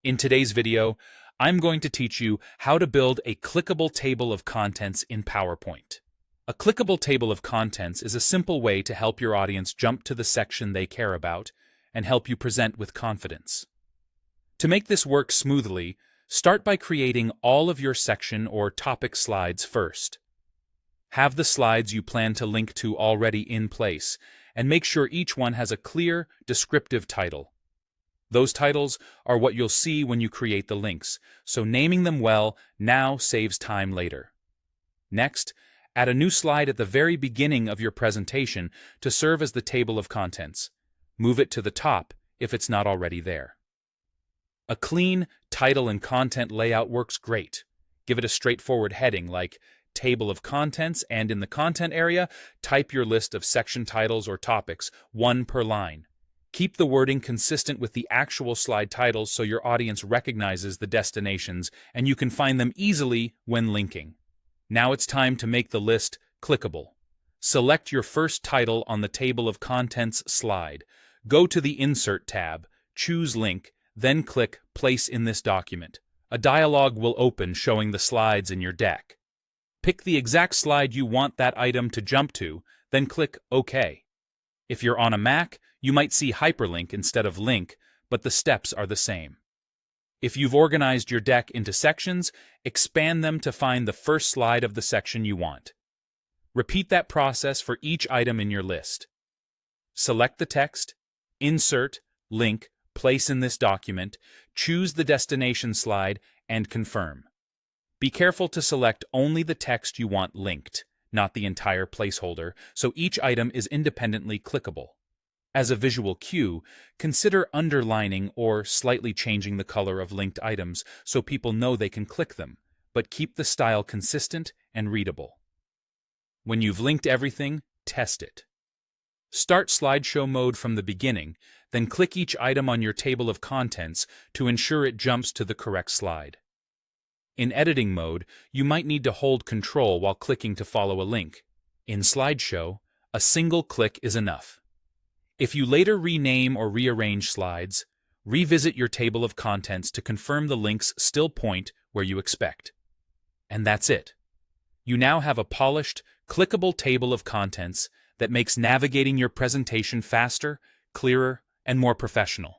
In today's video, I'm going to teach you how to build a clickable table of contents in PowerPoint. A clickable table of contents is a simple way to help your audience jump to the section they care about and help you present with confidence. To make this work smoothly, start by creating all of your section or topic slides first. Have the slides you plan to link to already in place, and make sure each one has a clear, descriptive title. Those titles are what you'll see when you create the links, so naming them well now saves time later. Next, add a new slide at the very beginning of your presentation to serve as the table of contents. Move it to the top if it's not already there. A clean title and content layout works great. Give it a straightforward heading like Table of Contents, and in the content area, type your list of section titles or topics, one per line. Keep the wording consistent with the actual slide titles so your audience recognizes the destinations and you can find them easily when linking. Now it's time to make the list clickable. Select your first title on the Table of Contents slide. Go to the Insert tab, choose Link, then click Place in this document. A dialog will open showing the slides in your deck. Pick the exact slide you want that item to jump to, then click OK. If you're on a Mac, you might see hyperlink instead of link, but the steps are the same. If you've organized your deck into sections, expand them to find the first slide of the section you want. Repeat that process for each item in your list. Select the text, insert, link, place in this document, choose the destination slide, and confirm. Be careful to select only the text you want linked, not the entire placeholder, so each item is independently clickable. As a visual cue, consider underlining or slightly changing the color of linked items so people know they can click them, but keep the style consistent and readable. When you've linked everything, test it. Start slideshow mode from the beginning, then click each item on your table of contents to ensure it jumps to the correct slide. In editing mode, you might need to hold Control while clicking to follow a link. In slideshow, a single click is enough. If you later rename or rearrange slides, revisit your table of contents to confirm the links still point where you expect. And that's it. You now have a polished, clickable table of contents that makes navigating your presentation faster, clearer, and more professional.